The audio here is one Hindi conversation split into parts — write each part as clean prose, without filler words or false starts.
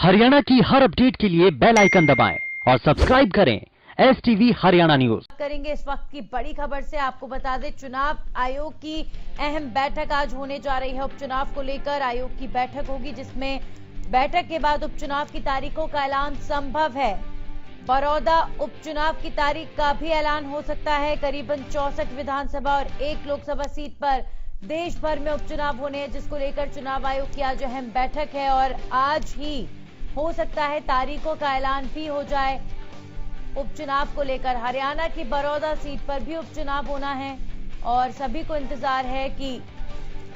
हरियाणा की हर अपडेट के लिए बेल आइकन दबाएं और सब्सक्राइब करें STV हरियाणा न्यूज। करेंगे इस वक्त की बड़ी खबर से। आपको बता दें, चुनाव आयोग की अहम बैठक आज होने जा रही है। उपचुनाव को लेकर आयोग की बैठक होगी, जिसमें बैठक के बाद उपचुनाव की तारीखों का ऐलान संभव है। बड़ौदा उपचुनाव की तारीख का भी ऐलान हो सकता है। करीबन 64 विधानसभा और 1 लोकसभा सीट पर देश भर में उपचुनाव होने हैं, जिसको लेकर चुनाव आयोग की आज अहम बैठक है और आज ही हो सकता है तारीखों का ऐलान भी हो जाए। उपचुनाव को लेकर हरियाणा की बड़ौदा सीट पर भी उपचुनाव होना है और सभी को इंतजार है कि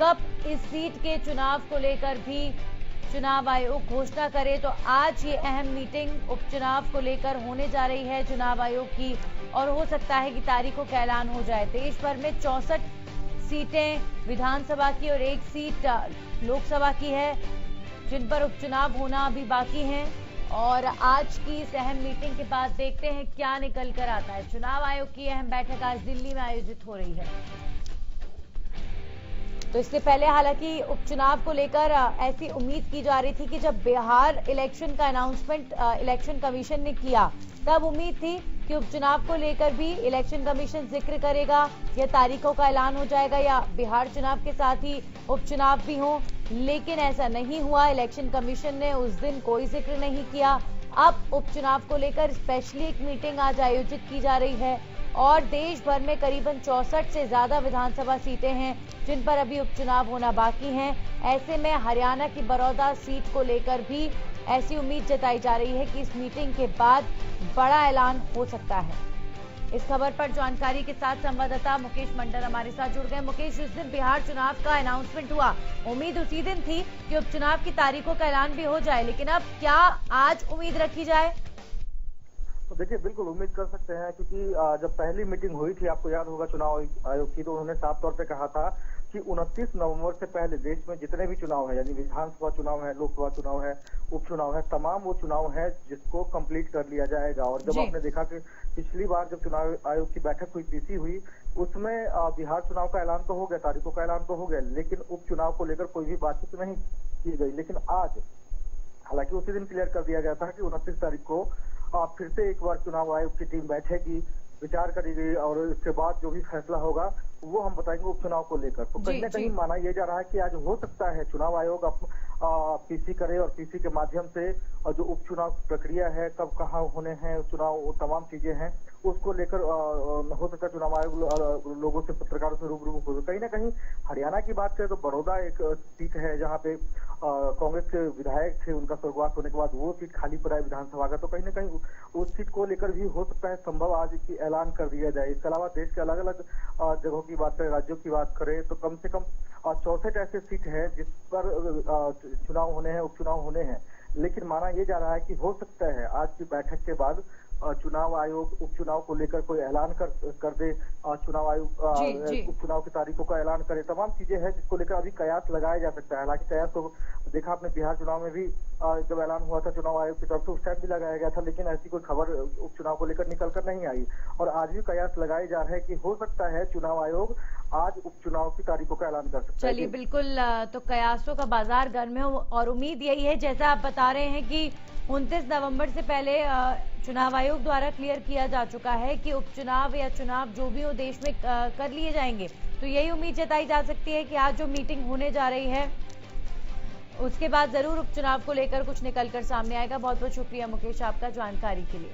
कब इस सीट के चुनाव को लेकर भी चुनाव आयोग घोषणा करे। तो आज ये अहम मीटिंग उपचुनाव को लेकर होने जा रही है चुनाव आयोग की और हो सकता है कि तारीखों का ऐलान हो जाए। देश भर में 64 सीटें विधानसभा की और 1 सीट लोकसभा की है, जिन पर उपचुनाव होना अभी बाकी है। और आज की इस अहम मीटिंग के बाद देखते हैं क्या निकल कर आता है। चुनाव आयोग की अहम बैठक आज दिल्ली में आयोजित हो रही है। तो इससे पहले हालांकि उपचुनाव को लेकर ऐसी उम्मीद की जा रही थी कि जब बिहार इलेक्शन का अनाउंसमेंट इलेक्शन कमीशन ने किया, तब उम्मीद थी कि उपचुनाव को लेकर भी इलेक्शन कमीशन जिक्र करेगा या तारीखों का ऐलान हो जाएगा या बिहार चुनाव के साथ ही उपचुनाव भी हो, लेकिन ऐसा नहीं हुआ। इलेक्शन कमीशन ने उस दिन कोई जिक्र नहीं किया। अब उपचुनाव को लेकर स्पेशली एक मीटिंग आज आयोजित की जा रही है और देश भर में करीबन 64 से ज्यादा विधानसभा सीटें हैं, जिन पर अभी उपचुनाव होना बाकी हैं। ऐसे में हरियाणा की बड़ौदा सीट को लेकर भी ऐसी उम्मीद जताई जा रही है कि इस मीटिंग के बाद बड़ा ऐलान हो सकता है। इस खबर पर जानकारी के साथ संवाददाता मुकेश मंडल हमारे साथ जुड़ गए। मुकेश, जिस दिन बिहार चुनाव का अनाउंसमेंट हुआ, उम्मीद उसी दिन थी कि उपचुनाव की तारीखों का ऐलान भी हो जाए, लेकिन अब क्या आज उम्मीद रखी जाए? तो देखिए, बिल्कुल उम्मीद कर सकते हैं, क्योंकि जब पहली मीटिंग हुई थी, आपको याद होगा चुनाव आयोग की, तो उन्होंने साफ तौर पे कहा था कि 29 नवंबर से पहले देश में जितने भी चुनाव है, यानी विधानसभा चुनाव है, लोकसभा चुनाव है, उपचुनाव है, तमाम वो चुनाव है जिसको कंप्लीट कर लिया जाएगा। और जब आपने देखा कि पिछली बार जब चुनाव आयोग की बैठक हुई, पीसी हुई, उसमें बिहार चुनाव का ऐलान तो हो गया, तारीखों का ऐलान तो हो गया, लेकिन उपचुनाव को लेकर कोई भी बातचीत नहीं की गई। लेकिन आज हालांकि उसी दिन क्लियर कर दिया गया था कि 29 तारीख को फिर से एक बार चुनाव आयोग की टीम बैठेगी, विचार करेगी और इसके बाद जो भी फैसला होगा वो हम बताएंगे उपचुनाव को लेकर। तो कहीं ना कहीं माना यह जा रहा है कि आज हो सकता है चुनाव आयोग पीसी करे और पीसी के माध्यम से जो उपचुनाव प्रक्रिया है, कब कहाँ होने हैं चुनाव, तमाम चीजें हैं, उसको लेकर हो सकता है चुनाव आयोग लोगों से, पत्रकारों से रूबरू हो। कहीं ना कहीं हरियाणा की बात करें तो बड़ौदा एक सीट है जहाँ पे कांग्रेस के विधायक थे, उनका स्वर्गवास होने के बाद वो सीट खाली पड़ा है विधानसभा का। तो कहीं ना कहीं उस सीट को लेकर भी हो सकता है संभव आज की ऐलान कर दिया जाए। इसके अलावा देश के अलग अलग जगहों की बात करें, राज्यों की बात करें, तो कम से कम 64 ऐसे सीट है जिस पर चुनाव होने हैं, उपचुनाव होने हैं। लेकिन माना यह जा रहा है कि हो सकता है आज की बैठक के बाद चुनाव आयोग उपचुनाव को लेकर कोई ऐलान कर दे, चुनाव आयोग उपचुनाव की तारीखों का ऐलान करे। तमाम चीजें हैं जिसको लेकर अभी कयास लगाया जा सकता है। हालांकि कयास तो देखा आपने बिहार चुनाव में भी जब ऐलान हुआ था चुनाव आयोग की तरफ से, उस टाइम भी लगाया गया था, लेकिन ऐसी कोई खबर उपचुनाव को लेकर निकल कर नहीं आई। और आज भी कयास लगाए जा रहे हैं कि हो सकता है चुनाव आयोग आज उपचुनाव की तारीखों का ऐलान कर सकता है। चलिए, बिल्कुल, तो कयासों का बाजार गर्म है और उम्मीद यही है, जैसा आप बता रहे हैं, कि 29 नवंबर से पहले चुनाव आयोग द्वारा क्लियर किया जा चुका है कि उपचुनाव या चुनाव जो भी हो देश में कर लिए जाएंगे। तो यही उम्मीद जताई जा सकती है कि आज जो मीटिंग होने जा रही है उसके बाद जरूर उपचुनाव को लेकर कुछ निकलकर सामने आएगा। बहुत बहुत शुक्रिया मुकेश आपका जानकारी के लिए।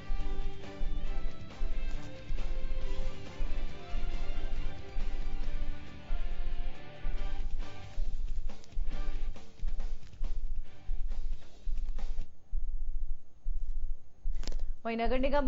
वहीं नगर निगम